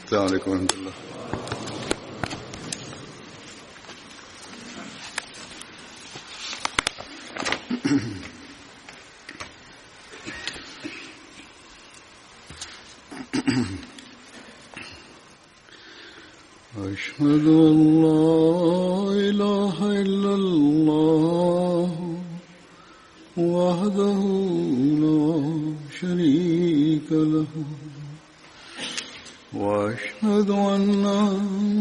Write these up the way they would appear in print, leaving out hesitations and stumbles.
السلام عليكم ورحمة الله. أشهد أن لا إله إلا الله وحده لا شريك له وأشهد أن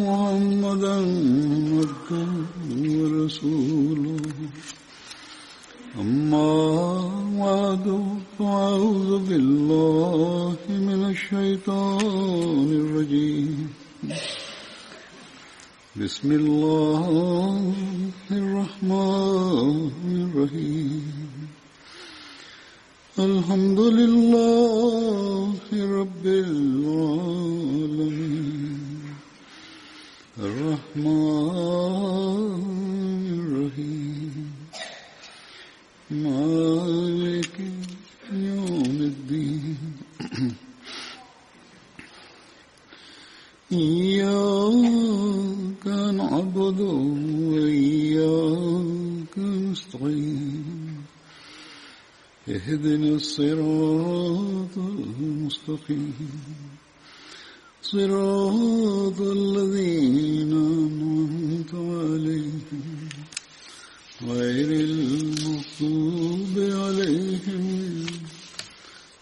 محمدا عبده ورسوله أما بعد فأعوذ بالله من الشيطان الرجيم بسم الله الرحمن الرحيم الحمد لله رب العالمين الرحمن الرحيم مالك يوم الدين إياك نعبد وإياك نستعين اهدنا الصراط المستقيم صراط الذين أنعمت عليهم غير المغضوب عليهم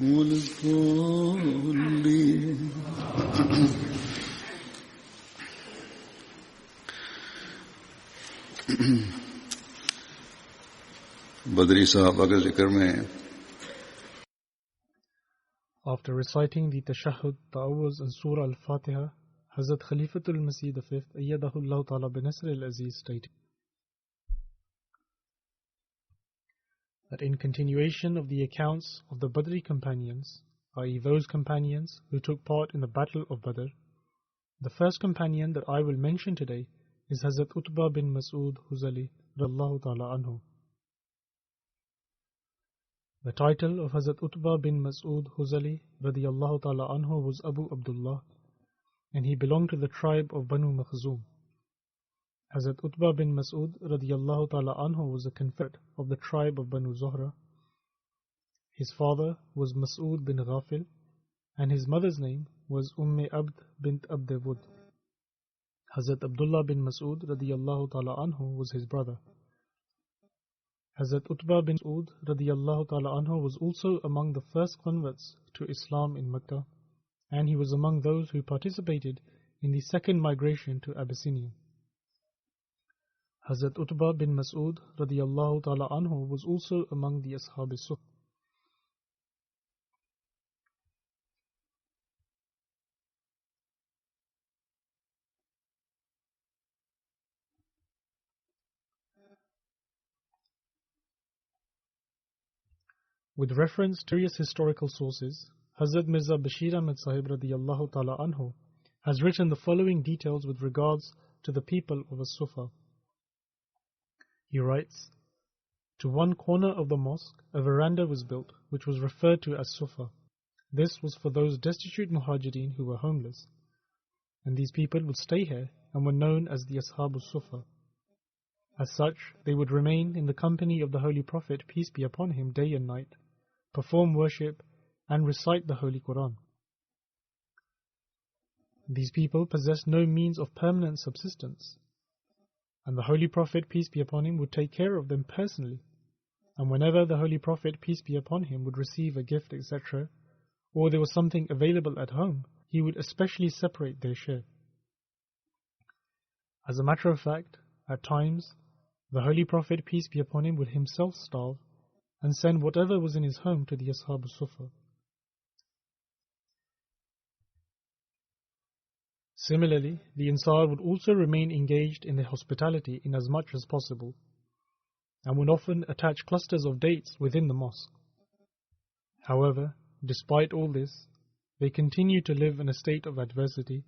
ولا الضالين. बदरी साहबा के जिक्र में After reciting the Tashahhud, Ta'awuz and Surah Al-Fatiha, Hazrat Khalifatul Masih V, Ayyadahullah Ta'ala bin Nasr al-Aziz stated that in continuation of the accounts of the Badri companions, i.e. those companions who took part in the Battle of Badr, the first companion that I will mention today is Hazrat Utbah bin Mas'ud Huzali radiyallahu ta'ala anhu. The title of Hazrat Utbah bin Mas'ud Huzali radiyallahu ta'ala anhu was Abu Abdullah, and he belonged to the tribe of Banu Makhzum. Hazrat Utbah bin Mas'ud radiyallahu ta'ala anhu was a confederate of the tribe of Banu Zuhra. His father was Mas'ud bin Ghafil, and his mother's name was Abd bint Abd Wud. Hazrat Abdullah bin Mas'ud radiyallahu ta'ala anhu was his brother. Hazrat Utbah bin Mas'ud radiyallahu ta'ala anhu was also among the first converts to Islam in Mecca, and he was among those who participated in the second migration to Abyssinia. Hazrat Utbah bin Mas'ud radiyallahu ta'ala anhu was also among the Ashab as-Suff. With reference to various historical sources, Hazrat Mirza Bashir Ahmad Sahib radiyallahu ta'ala anhu has written the following details with regards to the people of As-Sufa. He writes, to one corner of the mosque a veranda was built which was referred to as Sufa. This was for those destitute muhajirin who were homeless, and these people would stay here and were known as the Ashab Sufa. As such, they would remain in the company of the Holy Prophet, peace be upon him, day and night, perform worship, and recite the Holy Quran. These people possessed no means of permanent subsistence, and the Holy Prophet, peace be upon him, would take care of them personally, and whenever the Holy Prophet, peace be upon him, would receive a gift, etc., or there was something available at home, he would especially separate their share. As a matter of fact, at times, the Holy Prophet, peace be upon him, would himself starve and send whatever was in his home to the Ashab al-Sufa. Similarly, the Ansar would also remain engaged in their hospitality in as much as possible, and would often attach clusters of dates within the mosque. However, despite all this, they continued to live in a state of adversity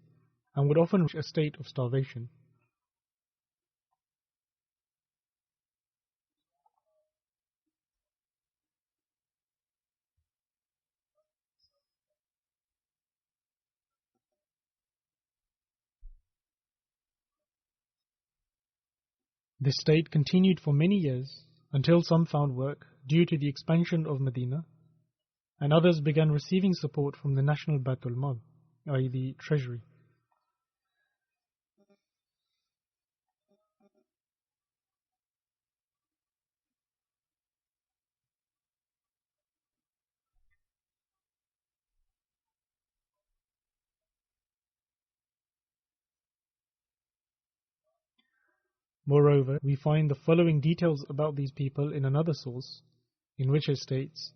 and would often reach a state of starvation. This state continued for many years until some found work due to the expansion of Medina, and others began receiving support from the National Baitul Mal, i.e. the treasury. Moreover, we find the following details about these people in another source, in which it states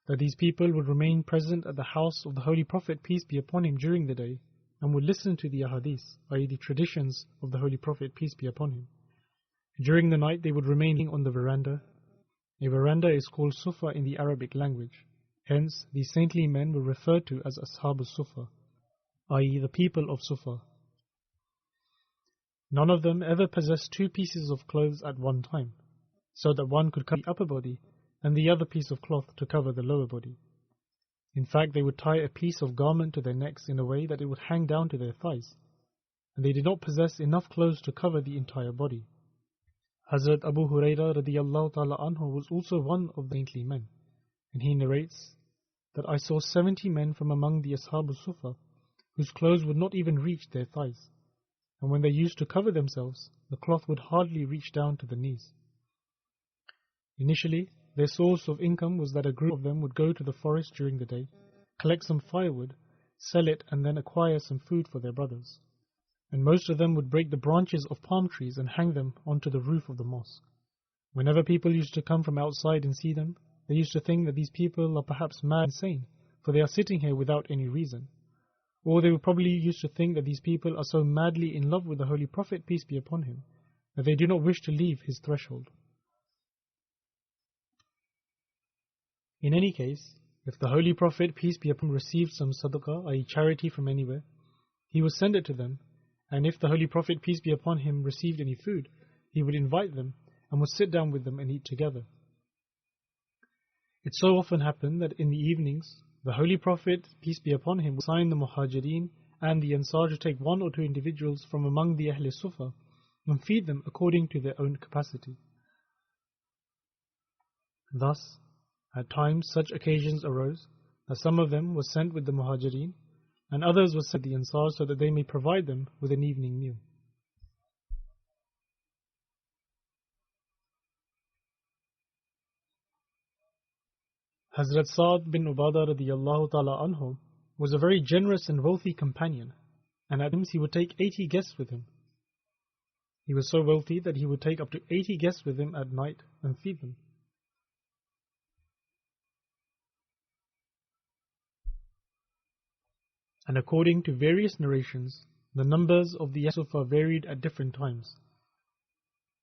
that these people would remain present at the house of the Holy Prophet, peace be upon him, during the day, and would listen to the ahadith, i.e. the traditions of the Holy Prophet, peace be upon him. During the night they would remain on the veranda. A veranda is called Sufa in the Arabic language. Hence, these saintly men were referred to as Ashab al-Sufa, i.e. the people of Sufa. None of them ever possessed two pieces of clothes at one time, so that one could cover the upper body and the other piece of cloth to cover the lower body. In fact, they would tie a piece of garment to their necks in a way that it would hang down to their thighs, and they did not possess enough clothes to cover the entire body. Hazrat Abu Hurairah radiyallahu ta'ala anhu was also one of the saintly men, and he narrates that I saw 70 men from among the Ashab al-Sufa whose clothes would not even reach their thighs, and when they used to cover themselves, the cloth would hardly reach down to the knees. Initially, their source of income was that a group of them would go to the forest during the day, collect some firewood, sell it, and then acquire some food for their brothers. And most of them would break the branches of palm trees and hang them onto the roof of the mosque. Whenever people used to come from outside and see them, they used to think that these people are perhaps mad and insane, for they are sitting here without any reason. Or they would probably used to think that these people are so madly in love with the Holy Prophet, peace be upon him, that they do not wish to leave his threshold. In any case, if the Holy Prophet, peace be upon him, received some sadaqah, i.e. charity from anywhere, he would send it to them, and if the Holy Prophet, peace be upon him, received any food, he would invite them and would sit down with them and eat together. It so often happened that in the evenings, the Holy Prophet, peace be upon him, would assign the Muhajirin and the Ansar to take one or two individuals from among the Ahl Sufa and feed them according to their own capacity. Thus, at times such occasions arose that some of them were sent with the Muhajirin and others were sent with the Ansar so that they may provide them with an evening meal. Hazrat Sa'd bin Ubadah radiyallahu ta'ala anhu was a very generous and wealthy companion, and at times he would take 80 guests with him. He was so wealthy that he would take up to 80 guests with him at night and feed them. And according to various narrations, the numbers of the Sufa varied at different times.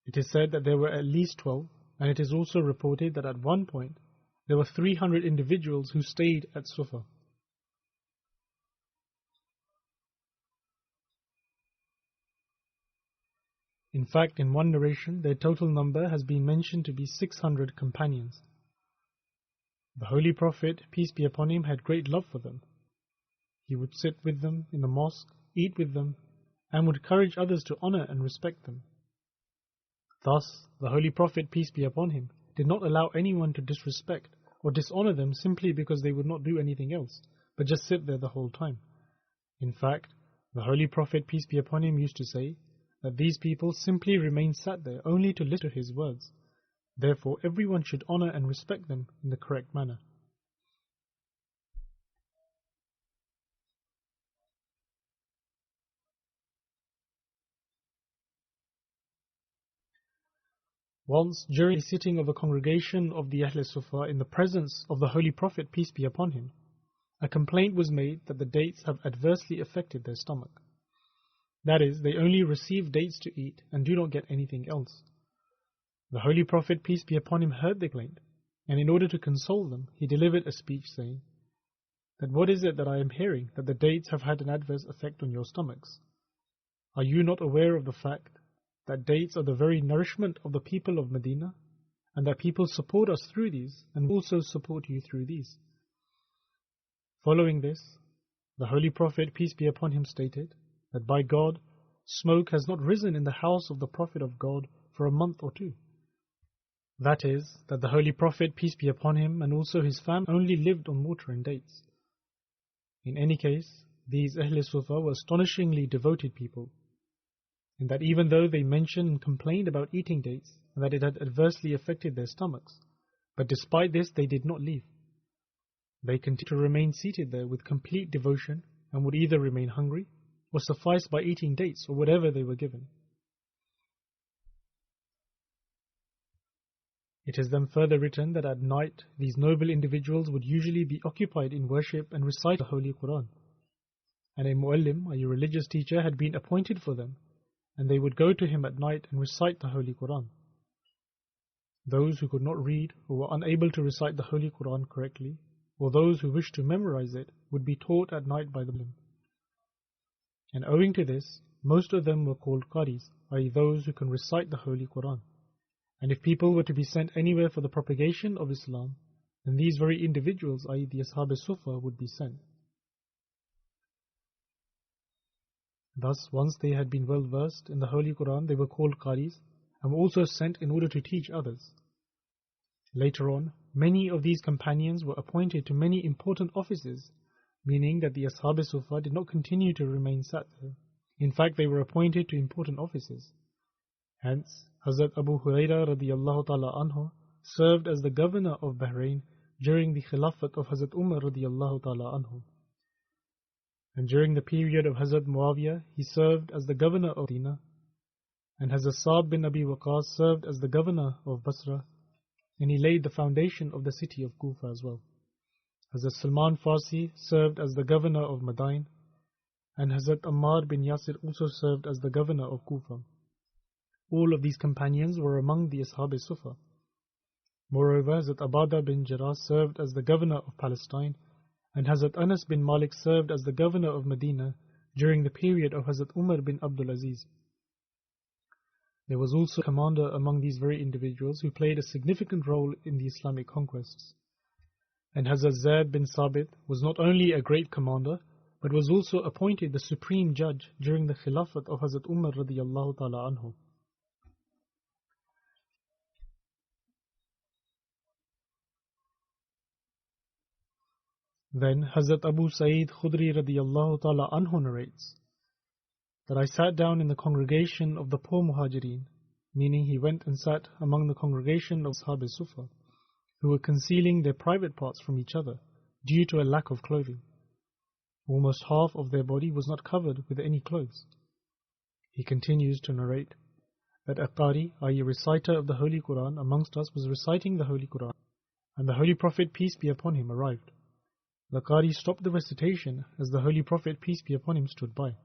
It is said that there were at least 12, and it is also reported that at one point there were 300 individuals who stayed at Sufa. In fact, in one narration, their total number has been mentioned to be 600 companions. The Holy Prophet, peace be upon him, had great love for them. He would sit with them in the mosque, eat with them, and would encourage others to honor and respect them. Thus, the Holy Prophet, peace be upon him, did not allow anyone to disrespect or dishonor them simply because they would not do anything else, but just sit there the whole time. In fact, the Holy Prophet, peace be upon him, used to say that these people simply remain sat there only to listen to his words. Therefore, everyone should honor and respect them in the correct manner. Once, during a sitting of a congregation of the Ahl Sufa in the presence of the Holy Prophet, peace be upon him, a complaint was made that the dates have adversely affected their stomach. That is, they only receive dates to eat and do not get anything else. The Holy Prophet, peace be upon him, heard the complaint, and in order to console them, he delivered a speech saying that what is it that I am hearing that the dates have had an adverse effect on your stomachs? Are you not aware of the fact that dates are the very nourishment of the people of Medina, and that people support us through these and also support you through these? Following this, the Holy Prophet, peace be upon him, stated that by God, smoke has not risen in the house of the Prophet of God for a month or two. That is, that the Holy Prophet, peace be upon him, and also his family only lived on water and dates. In any case, these Ahl Sufa were astonishingly devoted people, in that even though they mentioned and complained about eating dates, and that it had adversely affected their stomachs, but despite this they did not leave. They continued to remain seated there with complete devotion, and would either remain hungry, or suffice by eating dates or whatever they were given. It is then further written that at night these noble individuals would usually be occupied in worship and recite the Holy Quran, and a muallim, a religious teacher, had been appointed for them, and they would go to him at night and recite the Holy Quran. Those who could not read or were unable to recite the Holy Quran correctly, or those who wished to memorize it, would be taught at night by the muallim. And owing to this, most of them were called Qaris, i.e. those who can recite the Holy Quran. And if people were to be sent anywhere for the propagation of Islam, then these very individuals, i.e. the Ashab Sufa, would be sent. Thus, once they had been well versed in the Holy Quran, they were called Qaris, and were also sent in order to teach others. Later on, many of these companions were appointed to many important offices, meaning that the Ashab Sufa did not continue to remain sat there. In fact, they were appointed to important offices. Hence, Hazrat Abu Huraira radiyallahu ta'ala anhu served as the governor of Bahrain during the Khilafat of Hazrat Umar radiyallahu ta'ala anhu. And during the period of Hazrat Muawiyah, he served as the governor of Medina, and Hazrat Sa'd bin Abi Waqqas served as the governor of Basra, and he laid the foundation of the city of Kufa as well. Hazrat Salman Farsi served as the governor of Madain, and Hazrat Ammar bin Yasir also served as the governor of Kufa. All of these companions were among the Ashab Sufa. Moreover, Hazrat Abada bin Jarrah served as the governor of Palestine, and Hazrat Anas bin Malik served as the governor of Medina during the period of Hazrat Umar bin Abdul Aziz. There was also a commander among these very individuals who played a significant role in the Islamic conquests. And Hazrat Zaid bin Sabit was not only a great commander, but was also appointed the supreme judge during the Khilafat of Hazrat Umar radiyallahu ta'ala anhu. Then Hazrat Abu Sa'id Khudri radiyallahu ta'ala anhu narrates that I sat down in the congregation of the poor Muhajirin, meaning he went and sat among the congregation of Ashab Sufa, who were concealing their private parts from each other due to a lack of clothing. Almost half of their body was not covered with any clothes. He continues to narrate that a Qari, i.e. reciter of the Holy Quran amongst us, was reciting the Holy Quran, and the Holy Prophet, peace be upon him, arrived. The Qari stopped the recitation as the Holy Prophet, peace be upon him, stood by.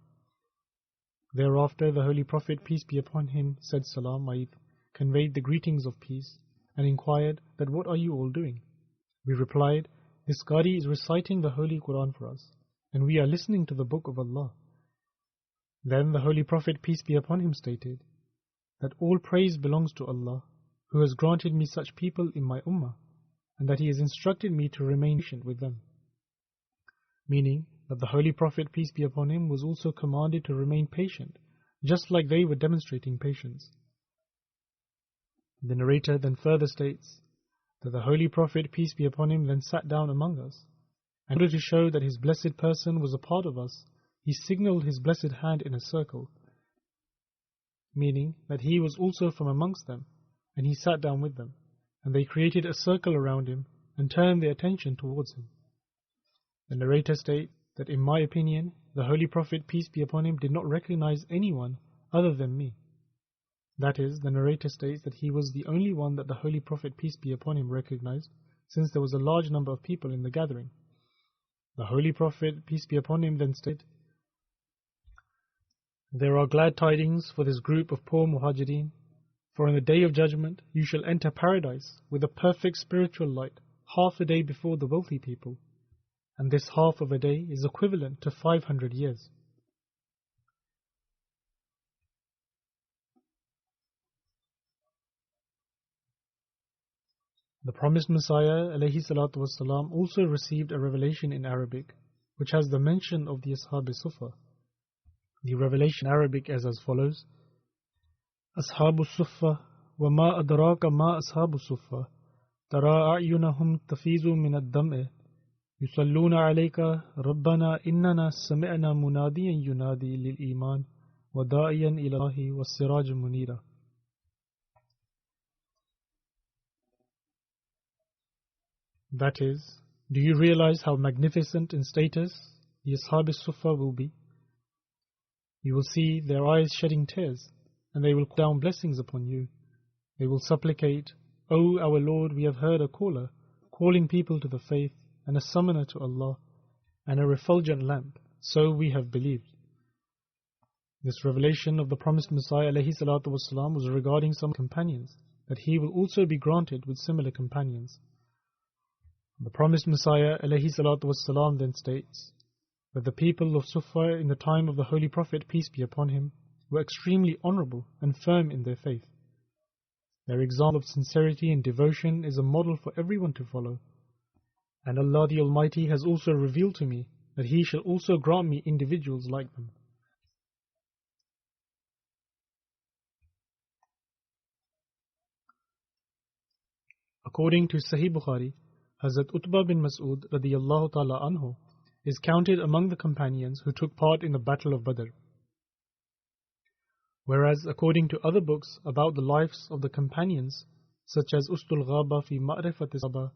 Thereafter, the Holy Prophet, peace be upon him, said salam, i.e. conveyed the greetings of peace, and inquired that what are you all doing? We replied, this Qari is reciting the Holy Quran for us, and we are listening to the Book of Allah. Then the Holy Prophet, peace be upon him, stated that all praise belongs to Allah, who has granted me such people in my ummah, and that He has instructed me to remain patient with them. Meaning that the Holy Prophet, peace be upon him, was also commanded to remain patient, just like they were demonstrating patience. The narrator then further states that the Holy Prophet, peace be upon him, then sat down among us, and in order to show that his blessed person was a part of us, he signaled his blessed hand in a circle, meaning that he was also from amongst them, and he sat down with them, and they created a circle around him and turned their attention towards him. The narrator states that in my opinion, the Holy Prophet, peace be upon him, did not recognize anyone other than me. That is, the narrator states that he was the only one that the Holy Prophet, peace be upon him, recognized, since there was a large number of people in the gathering. The Holy Prophet, peace be upon him, then stated, there are glad tidings for this group of poor Muhajirin, for on the day of judgment you shall enter paradise with a perfect spiritual light, half a day before the wealthy people, and this half of a day is equivalent to 500 years. The promised Messiah alayhi salatu wasalam also received a revelation in Arabic, which has the mention of the Ashab Sufa. The revelation in Arabic is as follows. أصحاب الصفة وما أدراك ما أصحاب الصفة ترى أعينهم تفيض من الدمع يصلون عليك ربنا إننا سمعنا مناديا ينادي للإيمان وداعيا إلى الله والسراج منيرا. That is, do you realize how magnificent in status the Ashab al-Suffah will be? You will see their eyes shedding tears, and they will call down blessings upon you. They will supplicate, O our Lord, we have heard a caller calling people to the faith, and a summoner to Allah, and a refulgent lamp, so we have believed. This revelation of the promised Messiah ﷺ was regarding some companions, that he will also be granted with similar companions. The promised Messiah ﷺ then states that the people of Suffah in the time of the Holy Prophet, peace be upon him, were extremely honorable and firm in their faith. Their example of sincerity and devotion is a model for everyone to follow. And Allah the Almighty has also revealed to me that He shall also grant me individuals like them. According to Sahih Bukhari, Hazrat Utbah bin Mas'ud radiyallahu ta'ala anhu is counted among the companions who took part in the Battle of Badr. Whereas according to other books about the lives of the companions, such as Ustul Ghaba fi Ma'rifat as-Sahaba,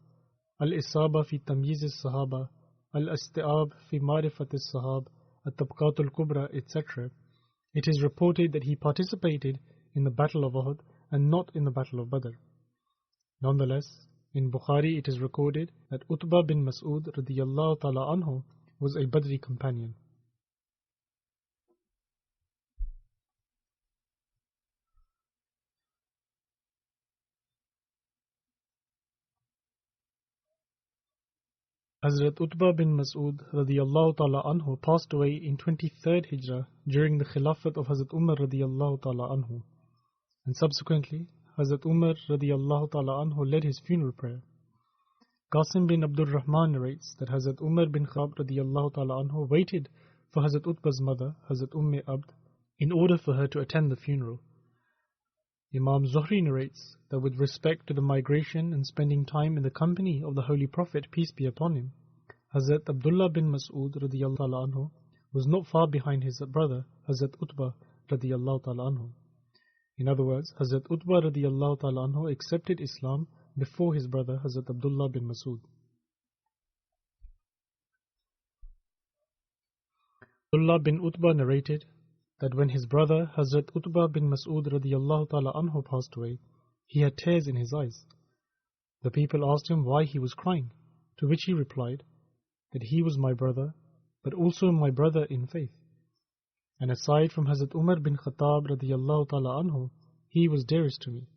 Al-Isaba fi Tamyiz as-Sahaba, Al-Isti'ab fi Ma'rifat as-Sahab, At-Tabqat al-Kubra, etc., it is reported that he participated in the Battle of Uhud and not in the Battle of Badr. Nonetheless, in Bukhari it is recorded that Utbah bin Mas'ud radiyallahu ta'ala anhu was a Badri companion. Hazrat Utbah bin Mas'ud radiyallahu ta'ala anhu passed away in 23rd Hijrah during the Khilafat of Hazrat Umar radiyallahu ta'ala anhu, and subsequently Hazrat Umar radiyallahu ta'ala anhu led his funeral prayer. Qasim bin Abdul Rahman narrates that Hazrat Umar bin Khattab radiyallahu ta'ala anhu waited for Hazrat Utbah's mother, Hazrat Abd, in order for her to attend the funeral. Imam Zuhri narrates that with respect to the migration and spending time in the company of the Holy Prophet, peace be upon him, Hazrat Abdullah bin Mas'ud radiyallahu ta'ala anhu was not far behind his brother, Hazrat Utbah radiyallahu ta'ala anhu. In other words, Hazrat Utbah radiyallahu ta'ala anhu accepted Islam before his brother, Hazrat Abdullah bin Mas'ud. Abdullah bin Utbah narrated that when his brother Hazrat Utbah bin Mas'ud radiyallahu ta'ala anhu passed away, he had tears in his eyes. The people asked him why he was crying, to which he replied that he was my brother, but also my brother in faith. And aside from Hazrat Umar bin Khattab radiyallahu ta'ala anhu, he was dearest to me.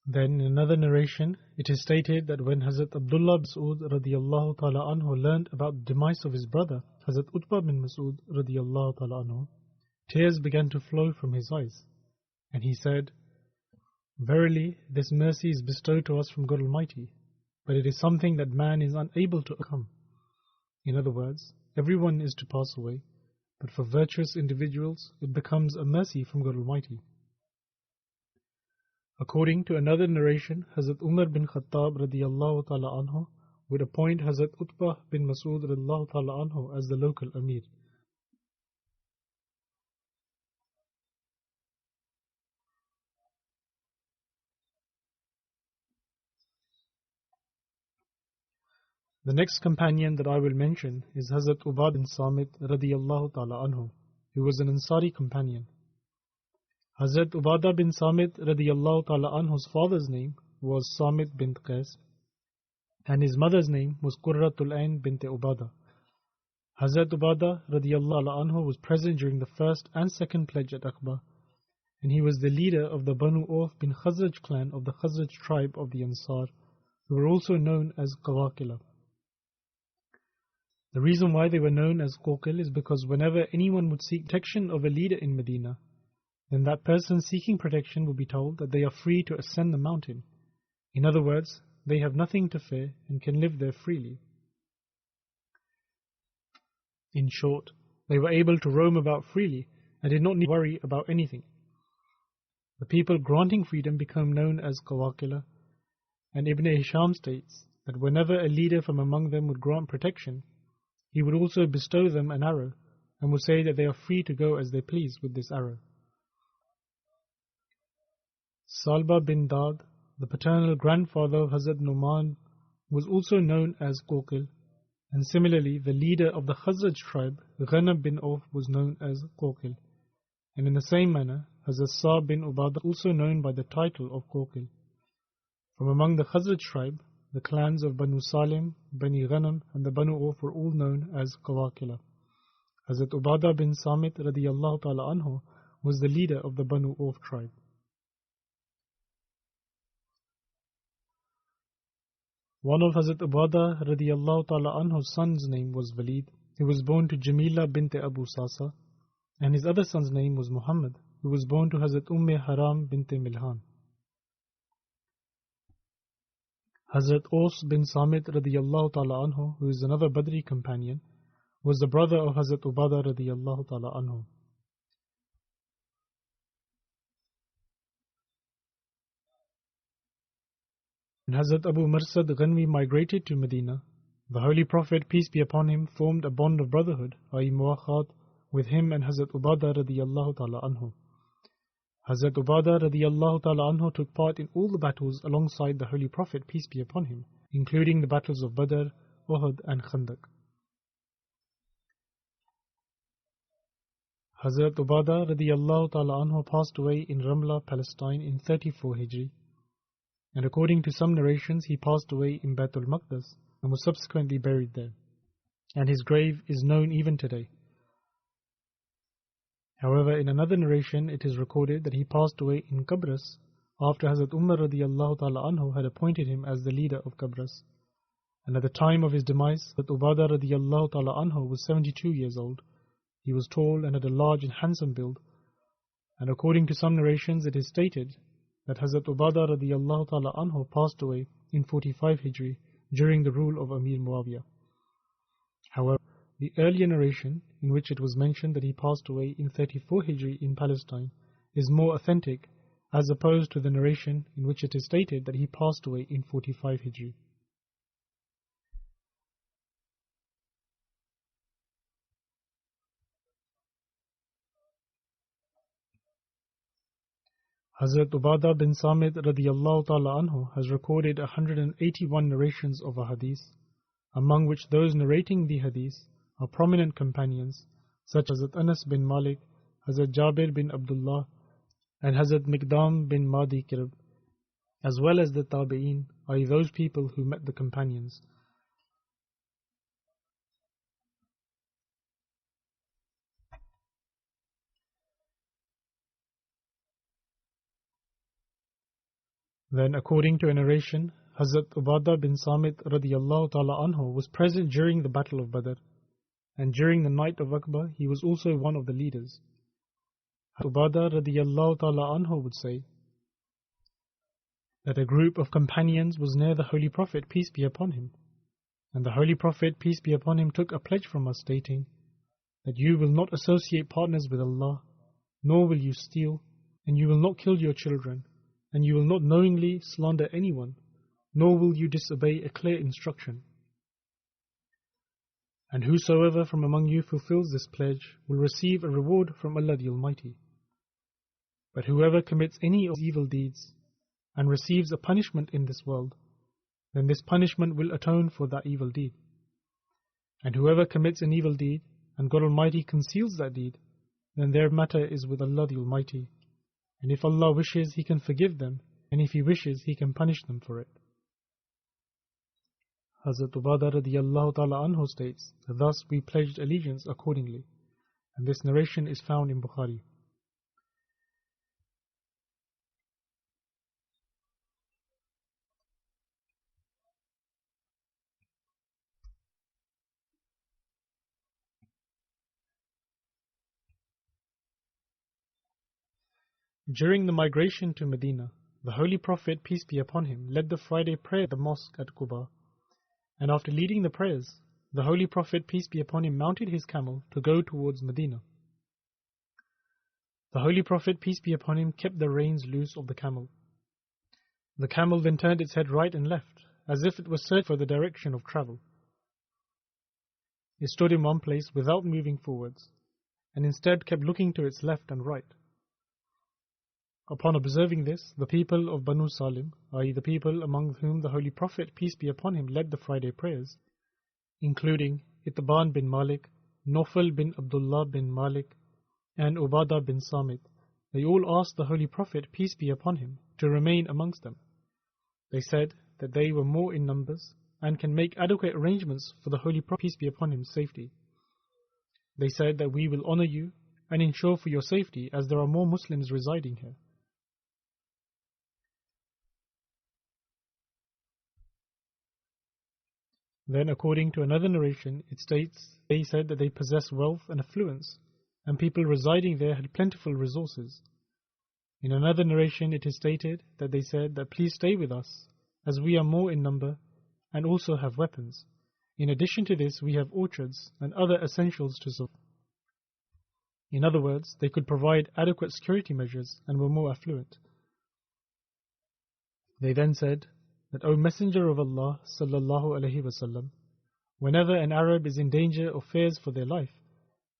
Then in another narration, it is stated that when Hazrat Abdullah bin Mas'ud radiyallahu ta'ala anhu learned about the demise of his brother, Hazrat Utbah bin Mas'ud radiyallahu ta'ala anhu, tears began to flow from his eyes. And he said, "Verily, this mercy is bestowed to us from God Almighty, but it is something that man is unable to overcome." In other words, everyone is to pass away, but for virtuous individuals, it becomes a mercy from God Almighty. According to another narration, Hazrat Umar bin Khattab radiyallahu ta'ala anhu would appoint Hazrat Utbah bin Mas'ud radiyallahu ta'ala anhu as the local Amir. The next companion that I will mention is Hazrat Ubad bin Samit radiyallahu ta'ala anhu, who was an Ansari companion. Hazrat Ubadah bin Samit radiyallahu ta'ala anhu's father's name was Samit bint Qais, and his mother's name was Qurratul Ain bint Ubadah. Hazrat Ubadah radiyallahu ta'ala anhu was present during the first and second pledge at Aqaba, and he was the leader of the Banu Auf bin Khazraj clan of the Khazraj tribe of the Ansar, who were also known as Qawaqila. The reason why they were known as Qawqil is because whenever anyone would seek protection of a leader in Medina, then that person seeking protection will be told that they are free to ascend the mountain. In other words, they have nothing to fear and can live there freely. In short, they were able to roam about freely and did not need to worry about anything. The people granting freedom became known as Qawaqila, and Ibn Hisham states that whenever a leader from among them would grant protection, he would also bestow them an arrow and would say that they are free to go as they please with this arrow. Salba bin Dad, the paternal grandfather of Hazrat Numan, was also known as Qawqil, and similarly the leader of the Khazraj tribe, Ghanab bin Auf, was known as Qawqil, and in the same manner Hazrat Sa'd bin Ubadah, also known by the title of Qawqil. From among the Khazraj tribe, the clans of Banu Salim, Bani Ghanam and the Banu Auf were all known as Qawaqila. Hazrat Ubadah bin Samit radiyallahu ta'ala anhu was the leader of the Banu Auf tribe. One of Hazrat Ubadah radiyallahu ta'ala anhu's sons' name was Walid, who was born to Jamila bint Abu Sasa, and his other son's name was Muhammad, who was born to Hazrat Haram bint Milhan. Hazrat Aus bin Samit radiyallahu ta'ala anhu, who is another Badri companion, was the brother of Hazrat Ubadah radiyallahu ta'ala anhu. When Hazrat Abu Marsad Ghanwi migrated to Medina, the Holy Prophet, peace be upon him, formed a bond of brotherhood, i.e. muwakhat, with him and Hazrat Ubadah radiyallahu ta'ala anhu. Hazrat Ubadah radiyallahu ta'ala anhu took part in all the battles alongside the Holy Prophet, peace be upon him, including the battles of Badr, Uhud and Khandaq. Hazrat Ubadah radiyallahu ta'ala anhu passed away in Ramla, Palestine in 34 Hijri, and according to some narrations he passed away in Baitul Maqdis and was subsequently buried there, and his grave is known even today. However, in another narration it is recorded that he passed away in Qabras after Hazrat Umar radiyallahu ta'ala anhu had appointed him as the leader of Qabras, and at the time of his demise, Hazrat Ubadah radiyallahu ta'ala anhu was 72 years old. He was tall and had a large and handsome build, and according to some narrations it is stated that Hazrat Ubadah radiyallahu ta'ala anhu passed away in 45 Hijri during the rule of Amir Muawiyah. However, the earlier narration, in which it was mentioned that he passed away in 34 Hijri in Palestine, is more authentic as opposed to the narration in which it is stated that he passed away in 45 Hijri. Hazrat Ubadah bin Samit radiyallahu ta'ala anhu has recorded 181 narrations of a hadith, among which those narrating the hadith are prominent companions such as Hazrat Anas bin Malik, Hazrat Jabir bin Abdullah and Hazrat Miqdam bin Madi Kirab, as well as the Tabi'een, i.e. those people who met the companions. Then, according to a narration, Hazrat Ubadah bin Samit radiyallahu ta'ala anhu was present during the Battle of Badr, and during the night of Aqba he was also one of the leaders. Ubadah radiyallahu ta'ala anhu would say that a group of companions was near the Holy Prophet, peace be upon him, and the Holy Prophet, peace be upon him, took a pledge from us stating that you will not associate partners with Allah, nor will you steal, and you will not kill your children, and you will not knowingly slander anyone, nor will you disobey a clear instruction. And whosoever from among you fulfills this pledge will receive a reward from Allah the Almighty. But whoever commits any of these evil deeds and receives a punishment in this world, then this punishment will atone for that evil deed. And whoever commits an evil deed and God Almighty conceals that deed, then their matter is with Allah the Almighty. And if Allah wishes, He can forgive them, and if He wishes, He can punish them for it. Hazrat Ubadah radiyallahu ta'ala anhu states that thus we pledged allegiance accordingly, and this narration is found in Bukhari. During the migration to Medina, the Holy Prophet, peace be upon him, led the Friday prayer at the mosque at Quba, and after leading the prayers, the Holy Prophet, peace be upon him, mounted his camel to go towards Medina. The Holy Prophet, peace be upon him, kept the reins loose of the camel. The camel then turned its head right and left, as if it was searching for the direction of travel. It stood in one place without moving forwards, and instead kept looking to its left and right. Upon observing this, the people of Banu Salim, i.e. the people among whom the Holy Prophet, peace be upon him, led the Friday prayers, including Itban bin Malik, Nofal bin Abdullah bin Malik, and Ubadah bin Samit, they all asked the Holy Prophet, peace be upon him, to remain amongst them. They said that they were more in numbers and can make adequate arrangements for the Holy Prophet, peace be upon him, safety. They said that we will honor you and ensure for your safety, as there are more Muslims residing here. Then, according to another narration, it states they said that they possessed wealth and affluence, and people residing there had plentiful resources. In another narration, it is stated that they said that please stay with us, as we are more in number and also have weapons. In addition to this, we have orchards and other essentials to survive. In other words, they could provide adequate security measures and were more affluent. They then said that, O Messenger of Allah sallallahu alaihi wasallam, whenever an Arab is in danger or fears for their life,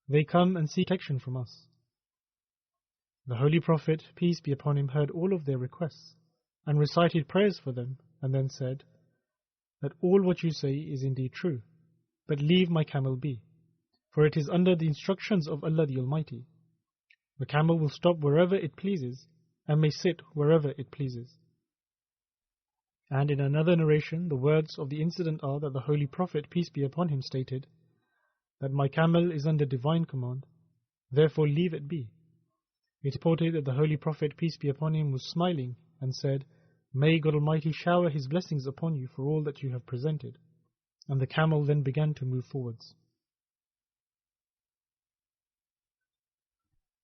they come and seek protection from us. The Holy Prophet, peace be upon him, heard all of their requests and recited prayers for them, and then said that all what you say is indeed true, but leave my camel be, for it is under the instructions of Allah the Almighty. The camel will stop wherever it pleases and may sit wherever it pleases. And in another narration, the words of the incident are that the Holy Prophet, peace be upon him, stated that my camel is under divine command, therefore leave it be. It is reported that the Holy Prophet, peace be upon him, was smiling and said, May God Almighty shower His blessings upon you for all that you have presented. And the camel then began to move forwards.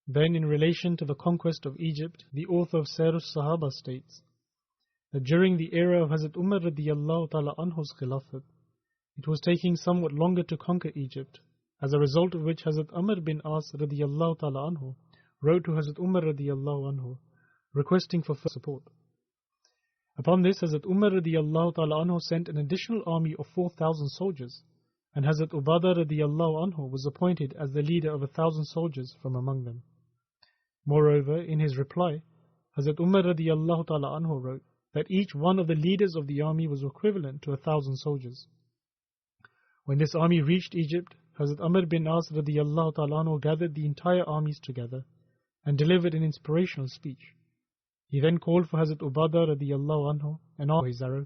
Then, in relation to the conquest of Egypt, the author of Sairus Sahaba states that during the era of Hazrat Umar radiyallahu ta'ala anhu's Khilafat, it was taking somewhat longer to conquer Egypt, as a result of which Hazrat Amr bin As radiyallahu ta'ala anhu wrote to Hazrat Umar radiyallahu anhu requesting for support. Upon this, Hazrat Umar radiyallahu ta'ala anhu sent an additional army of 4,000 soldiers, and Hazrat Ubadah radiyallahu anhu was appointed as the leader of 1,000 soldiers from among them. Moreover, in his reply, Hazrat Umar radiyallahu ta'ala anhu wrote that each one of the leaders of the army was equivalent to 1,000 soldiers. When this army reached Egypt, Hazrat Amr bin As radiyallahu ta'ala anhu gathered the entire armies together and delivered an inspirational speech. He then called for Hazrat Ubadah radiyallahu anhu and asked for his arrow.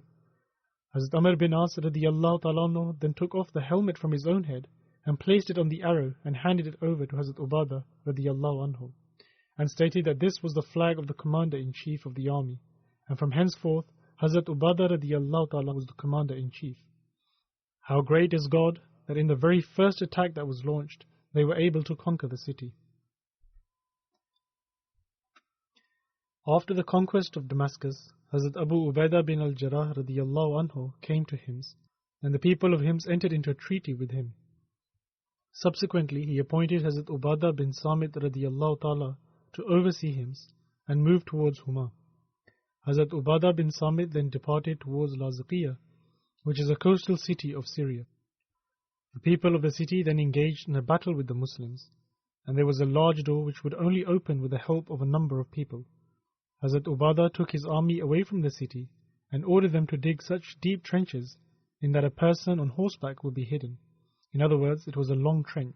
Hazrat Amr bin As radiyallahu ta'ala anhu then took off the helmet from his own head and placed it on the arrow and handed it over to Hazrat Ubadah radiyallahu anhu, and stated that this was the flag of the commander-in-chief of the army, and from henceforth Hazrat Ubadah radiyallahu ta'ala was the commander-in-chief. How great is God that in the very first attack that was launched, they were able to conquer the city. After the conquest of Damascus, Hazrat Abu Ubaidah bin al-Jarrah radiyallahu anhu came to Hims, and the people of Hims entered into a treaty with him. Subsequently, he appointed Hazrat Ubadah bin Samit radiyallahu ta'ala to oversee Hims and move towards Huma. Hazrat Ubadah bin Samit then departed towards Laziqiyah, which is a coastal city of Syria. The people of the city then engaged in a battle with the Muslims, and there was a large door which would only open with the help of a number of people. Hazrat Ubadah took his army away from the city and ordered them to dig such deep trenches in that a person on horseback would be hidden. In other words, it was a long trench.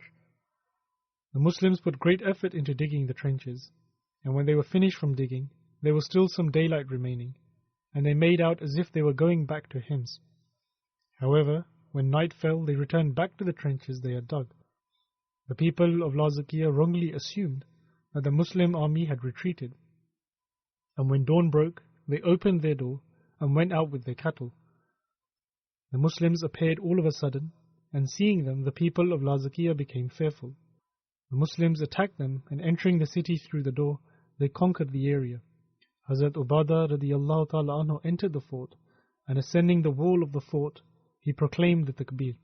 The Muslims put great effort into digging the trenches, and when they were finished from digging, there was still some daylight remaining, and they made out as if they were going back to Hims. However, when night fell, they returned back to the trenches they had dug. The people of Laziqiyah wrongly assumed that the Muslim army had retreated, and when dawn broke, they opened their door and went out with their cattle. The Muslims appeared all of a sudden, and seeing them, the people of Laziqiyah became fearful. The Muslims attacked them, and entering the city through the door, they conquered the area. Hazrat Ubadah radiyallahu ta'ala anhu entered the fort, and ascending the wall of the fort, he proclaimed the takbir.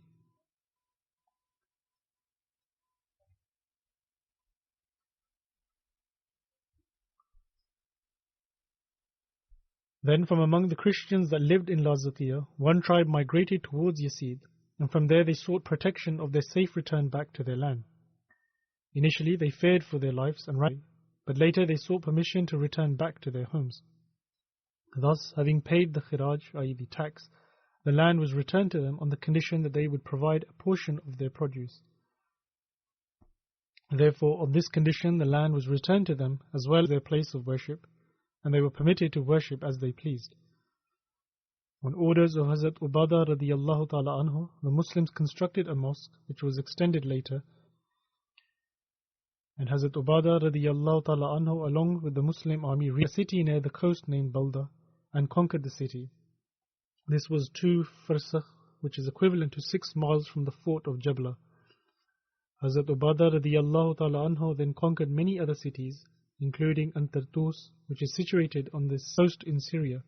Then from among the Christians that lived in Laziqiyah, one tribe migrated towards Yazid, and from there they sought protection of their safe return back to their land. Initially they feared for their lives and ran, but later they sought permission to return back to their homes. Thus, having paid the khiraj, i.e. the tax, the land was returned to them on the condition that they would provide a portion of their produce. Therefore, on this condition the land was returned to them as well as their place of worship, and they were permitted to worship as they pleased. On orders of Hazrat Ubadah radiyallahu ta'ala anhu, the Muslims constructed a mosque which was extended later, and Hazrat Ubadah radiyallahu ta'ala anhu along with the Muslim army reached a city near the coast named Balda and conquered the city. This was 2 farsakh, which is equivalent to 6 miles from the fort of Jabla. Hazrat Ubadah radiyallahu ta'ala anhu then conquered many other cities, including Antartus, which is situated on the coast in Syria,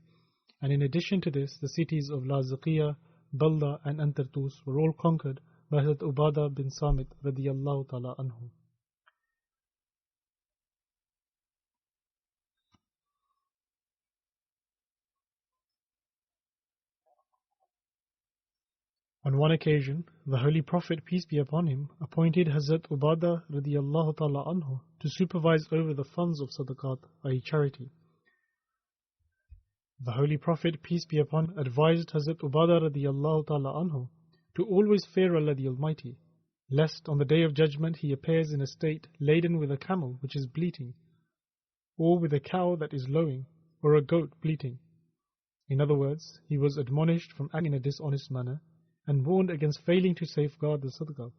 and in addition to this, the cities of Laziqiyah, Balda and Antartus were all conquered by Hazrat Ubadah bin Samit radiyallahu ta'ala anhu. On one occasion, the Holy Prophet, peace be upon him, appointed Hazrat Ubadah radiyallahu ta'ala anhu to supervise over the funds of sadaqat, i.e. charity. The Holy Prophet, peace be upon him, advised Hazrat Ubadah radiyallahu ta'ala anhu to always fear Allah the Almighty, lest on the Day of Judgment he appears in a state laden with a camel which is bleating, or with a cow that is lowing, or a goat bleating. In other words, he was admonished from acting in a dishonest manner, and warned against failing to safeguard the sadaqah.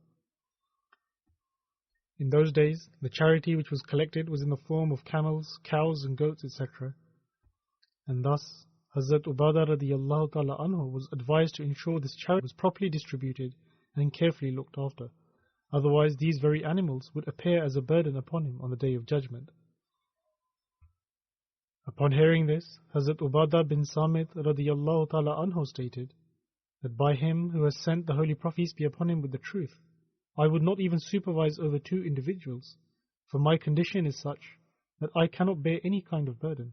In those days, the charity which was collected was in the form of camels, cows and goats, etc. And thus, Hazrat Ubadah radiyallahu ta'ala anhu was advised to ensure this charity was properly distributed and carefully looked after. Otherwise, these very animals would appear as a burden upon him on the Day of Judgment. Upon hearing this, Hazrat Ubadah bin Samit radiyallahu ta'ala anhu stated that by him who has sent the Holy Prophet, peace be upon him, with the truth, I would not even supervise over 2 individuals, for my condition is such that I cannot bear any kind of burden.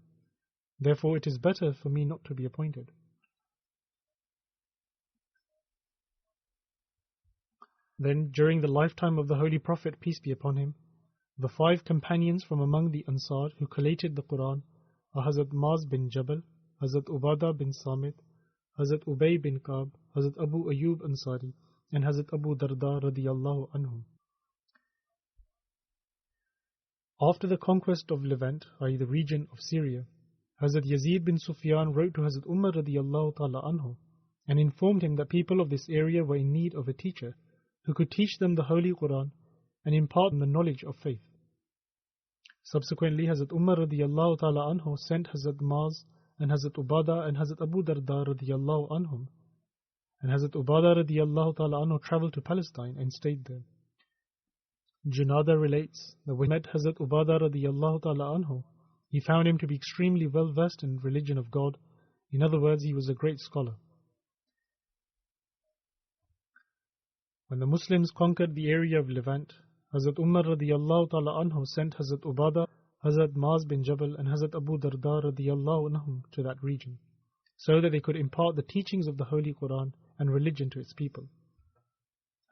Therefore it is better for me not to be appointed. Then, during the lifetime of the Holy Prophet, peace be upon him, the 5 companions from among the Ansar who collated the Quran are Hazrat Maz bin Jabal, Hazrat Ubadah bin Samit, Hazrat Ubay bin Ka'b, Hazrat Abu Ayyub Ansari, and Hazrat Abu Darda radiyallahu anhum. After the conquest of Levant, i.e. the region of Syria, Hazrat Yazid bin Sufyan wrote to Hazrat Umar radiyallahu ta'ala anhu and informed him that people of this area were in need of a teacher who could teach them the Holy Quran and impart them the knowledge of faith. Subsequently, Hazrat Umar radiyallahu ta'ala anhu sent Hazrat Maz and Hazrat Ubadah and Hazrat Abu Darda radiyallahu anhum, and Hazrat Ubadah radiyallahu ta'ala anhu travelled to Palestine and stayed there. Junada relates that when he met Hazrat Ubadah radiyallahu ta'ala anhu, he found him to be extremely well versed in religion of God. In other words, he was a great scholar. When the Muslims conquered the area of Levant, Hazrat Umar radiyallahu ta'ala anhu sent Hazrat Ubadah, Hazrat Maz bin Jabal and Hazrat Abu Darda radiyallahu anhum to that region, so that they could impart the teachings of the Holy Quran and religion to its people.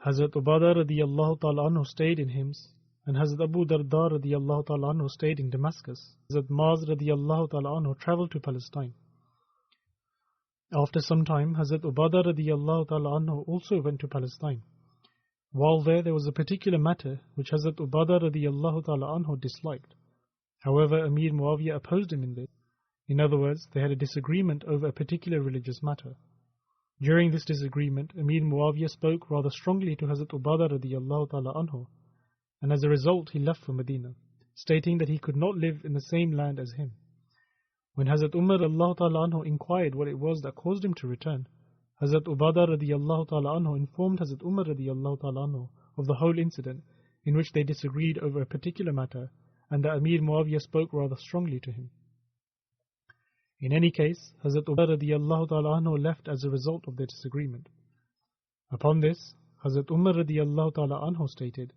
Hazrat Ubadah radiyallahu ta'ala anhu stayed in Hims, and Hazrat Abu Darda radiyallahu ta'ala anhu stayed in Damascus. Hazrat Maz radiyallahu ta'ala anhu travelled to Palestine. After some time, Hazrat Ubadah radiyallahu ta'ala anhu also went to Palestine. While there was a particular matter which Hazrat Ubadah radiyallahu ta'ala anhu disliked. However, Amir Muawiyah opposed him in this. In other words, they had a disagreement over a particular religious matter. During this disagreement, Amir Muawiyah spoke rather strongly to Hazrat Ubadah radiyallahu ta'ala anhu, and as a result he left for Medina, stating that he could not live in the same land as him. When Hazrat Umar radiyallahu ta'ala anhu inquired what it was that caused him to return, Hazrat Ubadah radiyallahu ta'ala anhu informed Hazrat Umar radiyallahu ta'ala anhu of the whole incident in which they disagreed over a particular matter, and that Amir Muawiyah spoke rather strongly to him. In any case, Hazrat Ubadah radiyallahu ta'ala anhu left as a result of their disagreement. Upon this, Hazrat Umar radiyallahu ta'ala anhu stated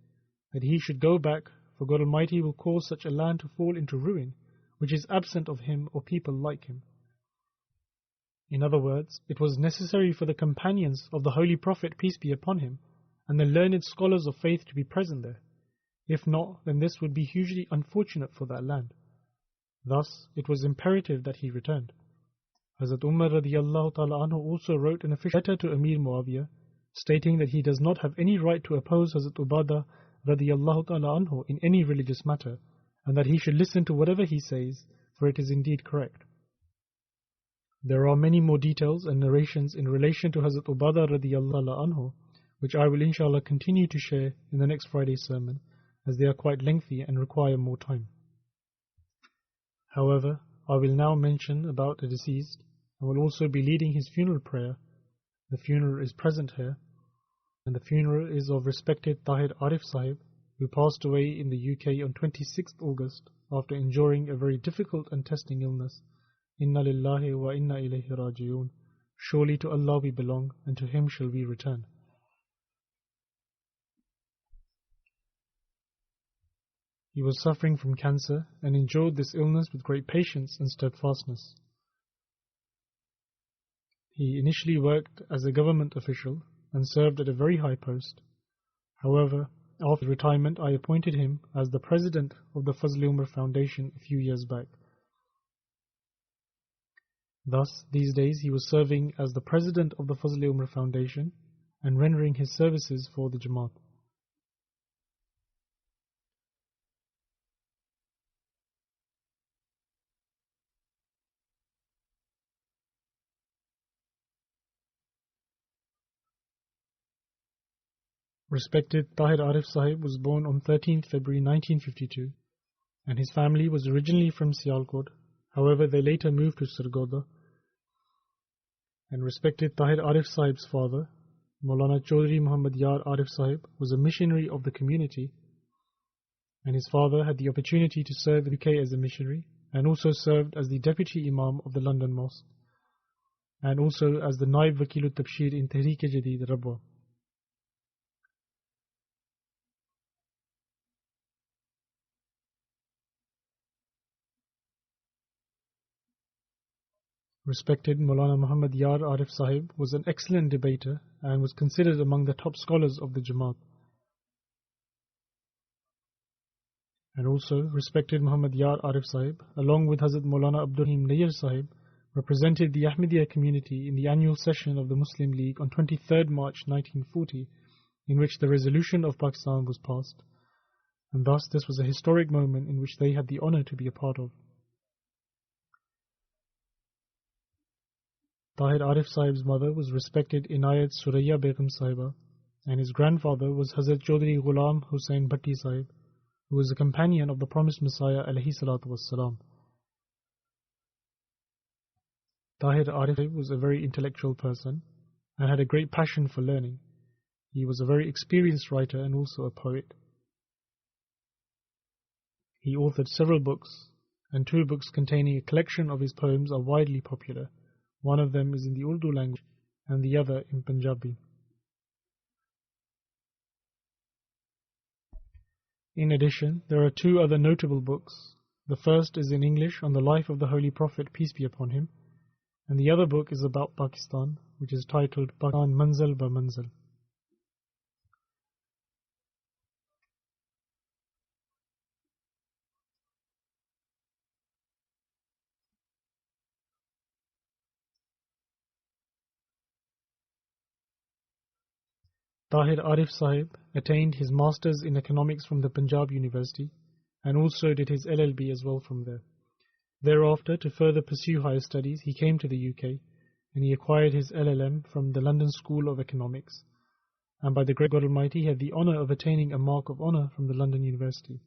that he should go back, for God Almighty will cause such a land to fall into ruin, which is absent of him or people like him. In other words, it was necessary for the companions of the Holy Prophet, peace be upon him, and the learned scholars of faith to be present there. If not, then this would be hugely unfortunate for that land. Thus, it was imperative that he returned. Hazrat Umar radiyallahu ta'ala anhu also wrote an official letter to Amir Muawiyah, stating that he does not have any right to oppose Hazrat Ubadah radiyallahu ta'ala anhu in any religious matter, and that he should listen to whatever he says, for it is indeed correct. There are many more details and narrations in relation to Hazrat Ubadah radiyallahu anhu, which I will inshallah continue to share in the next Friday's sermon, as they are quite lengthy and require more time. However, I will now mention about the deceased, and will also be leading his funeral prayer. The funeral is present here, and the funeral is of respected Tahir Arif Sahib, who passed away in the UK on 26th August after enduring a very difficult and testing illness. Inna lillahi wa inna ilayhi raji'un. Surely to Allah we belong, and to Him shall we return. He was suffering from cancer and endured this illness with great patience and steadfastness. He initially worked as a government official and served at a very high post. However, after retirement, I appointed him as the president of the Fazl Umar Foundation a few years back. Thus, these days he was serving as the president of the Fazl Umar Foundation and rendering his services for the Jamaat. Respected Tahir Arif Sahib was born on 13th February 1952, and his family was originally from Sialkot. However, they later moved to Sargodha. And respected Tahir Arif Sahib's father, Maulana Chaudhry Muhammad Yar Arif Sahib, was a missionary of the community, and his father had the opportunity to serve in the UK as a missionary, and also served as the deputy imam of the London Mosque, and also as the Naib Wakilut Tabshir in Tehreek-e-Jadid, Rabwa. Respected Maulana Muhammad Yar Arif Sahib was an excellent debater and was considered among the top scholars of the Jamaat. And also, respected Muhammad Yar Arif Sahib, along with Hazrat Maulana Abdul Rahim Nayyar Sahib, represented the Ahmadiyya community in the annual session of the Muslim League on 23rd March 1940, in which the resolution of Pakistan was passed, and thus this was a historic moment in which they had the honour to be a part of. Tahir Arif Sahib's mother was respected Inayat Suraya Begum Sahiba, and his grandfather was Hazrat Chaudhry Ghulam Hussain Bhatti Sahib, who was a companion of the promised Messiah alayhi salatu wassalam. Tahir Arif was a very intellectual person and had a great passion for learning. He was a very experienced writer and also a poet. He authored several books, and 2 books containing a collection of his poems are widely popular. One of them is in the Urdu language and the other in Punjabi. In addition, there are 2 other notable books. The first is in English on the life of the Holy Prophet, peace be upon him, and the other book is about Pakistan, which is titled Pakistan Manzil ba Manzil. Tahir Arif Sahib attained his Masters in Economics from the Punjab University and also did his LLB as well from there. Thereafter, to further pursue higher studies, he came to the UK and he acquired his LLM from the London School of Economics, and by the great God Almighty he had the honour of attaining a mark of honour from the London University.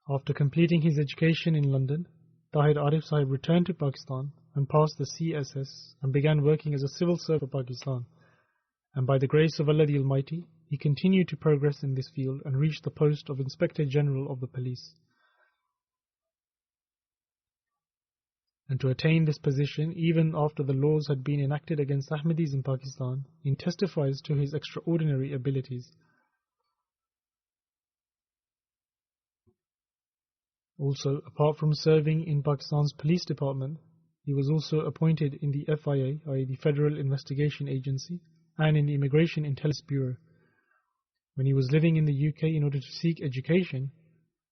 After completing his education in London, Tahir Arif Sahib returned to Pakistan and passed the CSS and began working as a civil servant for Pakistan, and by the grace of Allah the Almighty, he continued to progress in this field and reached the post of Inspector General of the Police. And to attain this position, even after the laws had been enacted against Ahmadis in Pakistan, he testifies to his extraordinary abilities. Also, apart from serving in Pakistan's police department, he was also appointed in the FIA, i.e. the Federal Investigation Agency, and in the Immigration Intelligence Bureau. When he was living in the UK in order to seek education,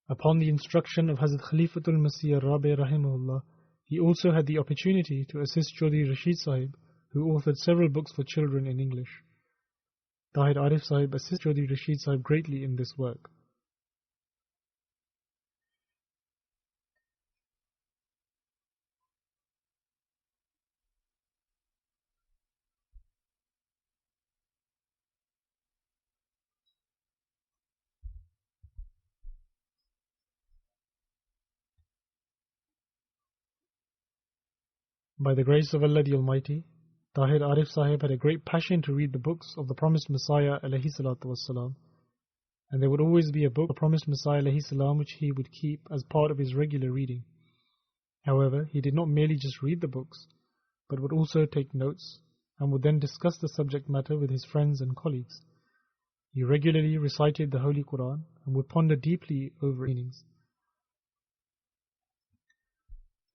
upon the instruction of Hazrat Khalifatul Masih al-Rabi rahimahullah, he also had the opportunity to assist Chaudhry Rashid Sahib, who authored several books for children in English. Tahir Arif Sahib assisted Chaudhry Rashid Sahib greatly in this work. By the grace of Allah the Almighty, Tahir Arif Sahib had a great passion to read the books of the promised Messiah alayhi salatu wassalam, and there would always be a book of the promised Messiah alayhi salam which he would keep as part of his regular reading. However, he did not merely just read the books, but would also take notes and would then discuss the subject matter with his friends and colleagues. He regularly recited the Holy Quran and would ponder deeply over meanings.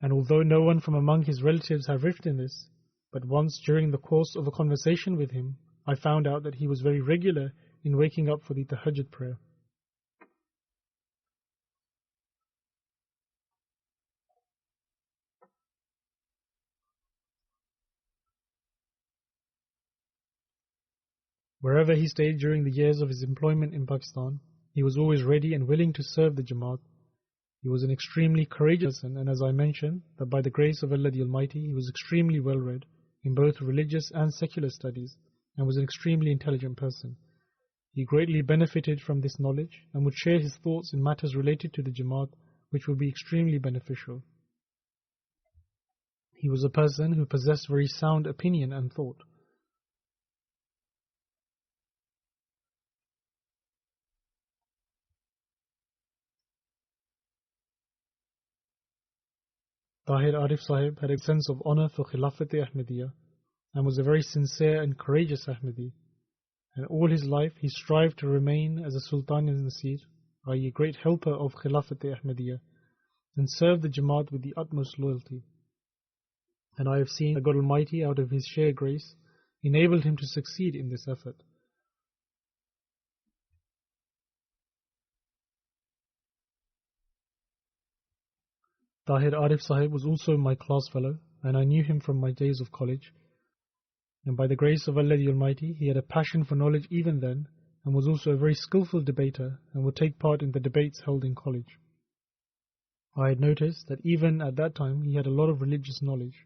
And although no one from among his relatives have written this, but once during the course of a conversation with him, I found out that he was very regular in waking up for the Tahajjud prayer. Wherever he stayed during the years of his employment in Pakistan, he was always ready and willing to serve the Jamaat. He was an extremely courageous person, and as I mentioned, that by the grace of Allah the Almighty, he was extremely well read in both religious and secular studies, and was an extremely intelligent person. He greatly benefited from this knowledge and would share his thoughts in matters related to the Jamaat, which would be extremely beneficial. He was a person who possessed very sound opinion and thought. Tahir Arif Sahib had a sense of honor for Khilafat-e-Ahmadiyya and was a very sincere and courageous Ahmadi. And all his life he strived to remain as a Sultan-e-Nasir, i.e. a great helper of Khilafat-e-Ahmadiyya, and served the Jamaat with the utmost loyalty. And I have seen that God Almighty, out of His sheer grace, enabled him to succeed in this effort. Tahir Arif Sahib was also my class fellow, and I knew him from my days of college. And by the grace of Allah the Almighty, he had a passion for knowledge even then, and was also a very skillful debater, and would take part in the debates held in college. I had noticed that even at that time he had a lot of religious knowledge.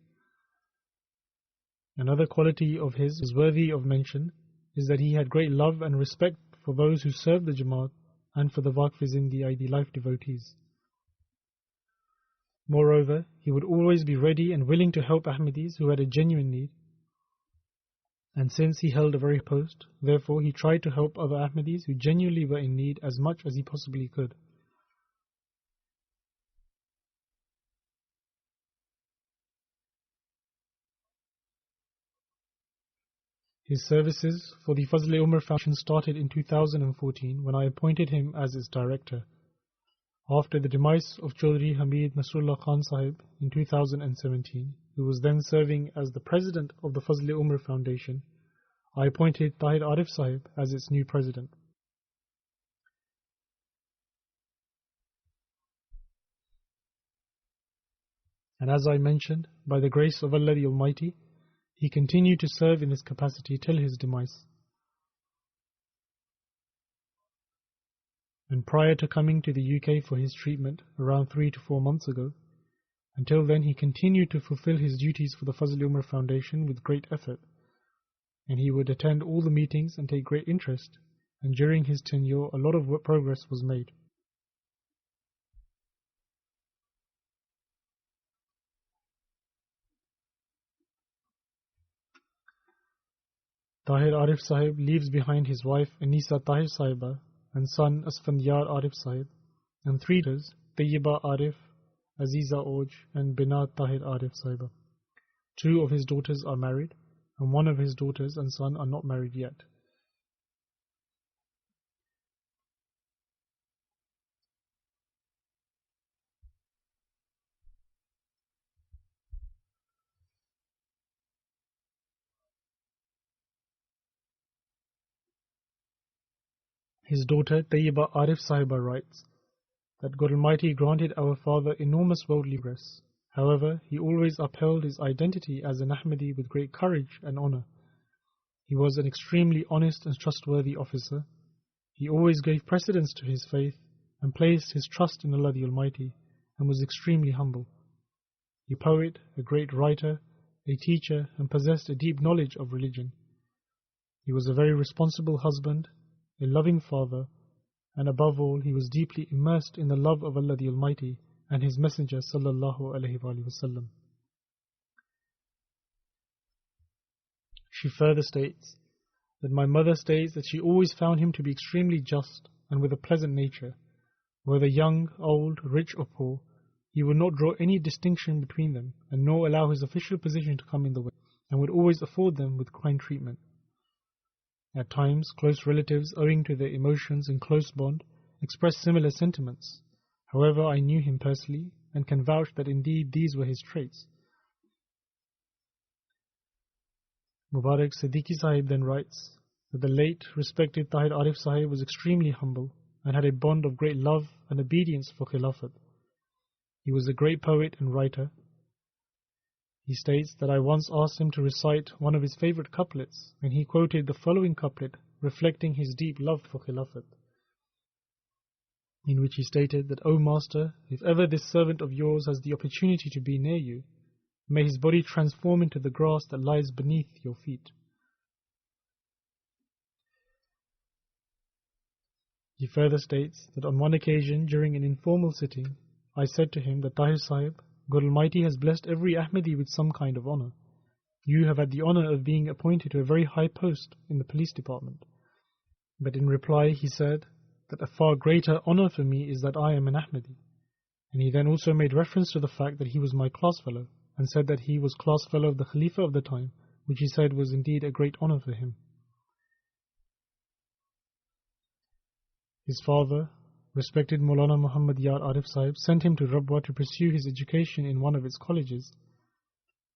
Another quality of his is worthy of mention is that he had great love and respect for those who served the Jamaat and for the Waqf-e-Zindi, i.e. the life devotees. Moreover, he would always be ready and willing to help Ahmadis who had a genuine need. And since he held a very post, therefore he tried to help other Ahmadis who genuinely were in need as much as he possibly could. His services for the Fazl-e-Umar Foundation started in 2014 when I appointed him as its director. After the demise of Chaudhry Hamid Nasrullah Khan Sahib in 2017, who was then serving as the president of the Fazl-e-Umar Foundation, I appointed Tahir Arif Sahib as its new president. And as I mentioned, by the grace of Allah the Almighty, he continued to serve in this capacity till his demise. And prior to coming to the UK for his treatment around 3 to 4 months ago, until then he continued to fulfill his duties for the Fazl-e-Umar Foundation with great effort, and he would attend all the meetings and take great interest, and during his tenure a lot of progress was made. Tahir Arif Sahib leaves behind his wife Anisa Tahir Sahiba and son Asfandyar Arif Sahib, and 3 daughters, Tayyiba Arif, Aziza Oj, and Binat Tahir Arif Sahiba. 2 of his daughters are married, and 1 of his daughters and son are not married yet. His daughter Tayyiba Arif Sahiba writes that God Almighty granted our father enormous worldly progress. However, he always upheld his identity as an Ahmadi with great courage and honor. He was an extremely honest and trustworthy officer. He always gave precedence to his faith and placed his trust in Allah the Almighty, and was extremely humble. A poet, a great writer, a teacher, and possessed a deep knowledge of religion. He was a very responsible husband, a loving father, and above all, he was deeply immersed in the love of Allah the Almighty and His Messenger sallallahu alaihi wasallam. She further states that my mother states that she always found him to be extremely just and with a pleasant nature. Whether young, old, rich or poor, he would not draw any distinction between them, and nor allow his official position to come in the way, and would always afford them with kind treatment. At times, close relatives, owing to their emotions and close bond, expressed similar sentiments. However, I knew him personally, and can vouch that indeed these were his traits. Mubarak Siddiqui Sahib then writes that the late respected Tahir Arif Sahib was extremely humble and had a bond of great love and obedience for Khilafat. He was a great poet and writer. He states that I once asked him to recite one of his favorite couplets, and he quoted the following couplet reflecting his deep love for Khilafat, in which he stated that, O Master, if ever this servant of yours has the opportunity to be near you, may his body transform into the grass that lies beneath your feet. He further states that on one occasion during an informal sitting, I said to him that Tahir Sahib, God Almighty has blessed every Ahmadi with some kind of honor. You have had the honor of being appointed to a very high post in the police department. But in reply he said that a far greater honor for me is that I am an Ahmadi. And he then also made reference to the fact that he was my class fellow, and said that he was class fellow of the Khalifa of the time, which he said was indeed a great honor for him. His father, respected Maulana Muhammad Yar Arif Sahib, sent him to Rabwa to pursue his education in one of its colleges.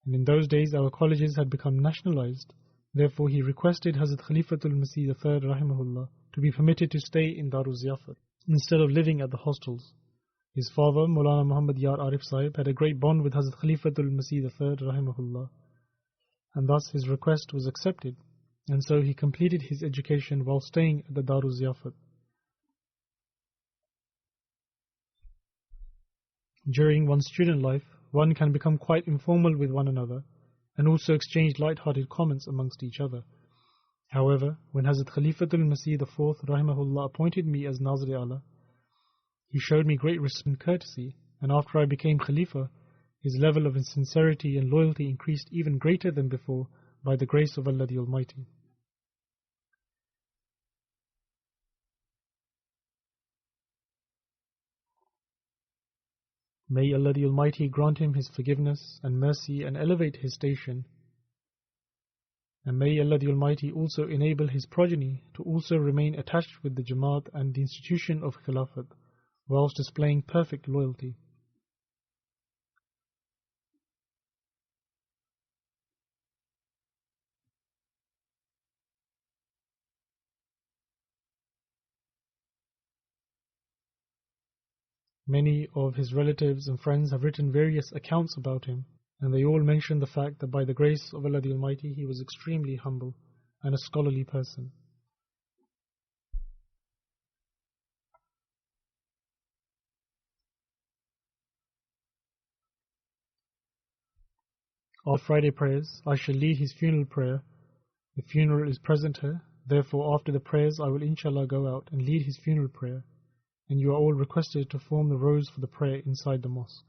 And in those days our colleges had become nationalized. Therefore he requested Hazrat Khalifatul Masih III rahimahullah to be permitted to stay in Darul Ziyafat instead of living at the hostels. His father, Maulana Muhammad Yar Arif Sahib, had a great bond with Hazrat Khalifatul Masih III rahimahullah, and thus his request was accepted, and so he completed his education while staying at the Darul Ziyafat. During one's student life, one can become quite informal with one another and also exchange light-hearted comments amongst each other. However, when Hazrat Khalifatul Masih IV rahimahullah appointed me as Nazir-e-Ala, he showed me great respect and courtesy, and after I became Khalifa, his level of sincerity and loyalty increased even greater than before by the grace of Allah the Almighty. May Allah the Almighty grant him His forgiveness and mercy and elevate his station. And may Allah the Almighty also enable his progeny to also remain attached with the Jamaat and the institution of Khilafat, whilst displaying perfect loyalty. Many of his relatives and friends have written various accounts about him, and they all mention the fact that by the grace of Allah the Almighty he was extremely humble and a scholarly person. After Friday prayers, I shall lead his funeral prayer. The funeral is present here, therefore after the prayers I will inshallah go out and lead his funeral prayer, and you are all requested to form the rows for the prayer inside the mosque.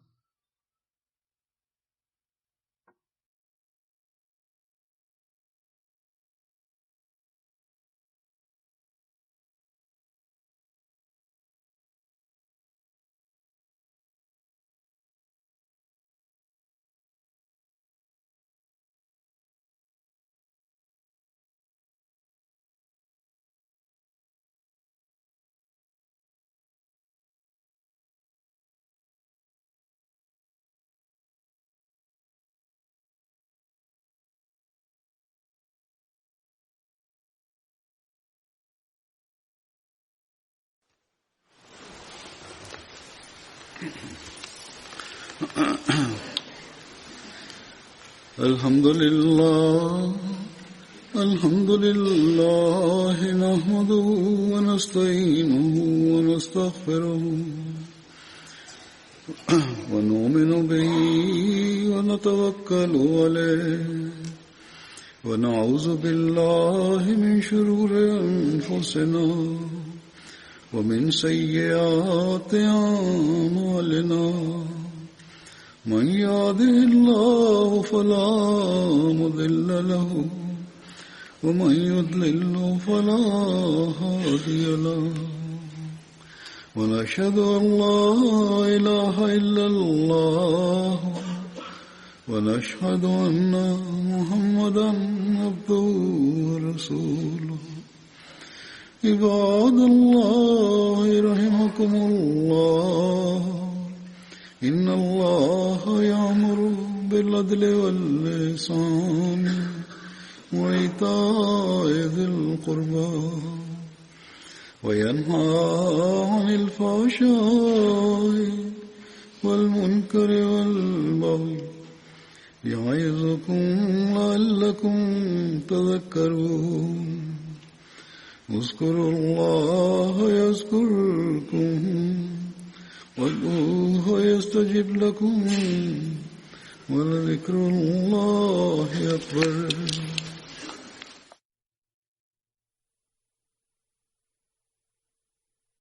الحمد لله نحمده ونستعينه ونستغفره ونؤمن به ونتوكل عليه ونعوذ بالله من شرور أنفسنا ومن سيئات أعمالنا من يهده الله فلا مضل له ومن يضلل فلا هادي له ونشهد أن لا إله إلا الله ونشهد أن محمدا عبده ورسوله عباد الله رحمكم الله إن الله يأمر بالعدل والإحسان وإيتاء ذي القربى وينهى عن الفحشاء والمنكر والبغي يعظكم لعلكم تذكرون اذكروا الله يذكركم وادعوه يستجب لكم ولذكر الله أكبر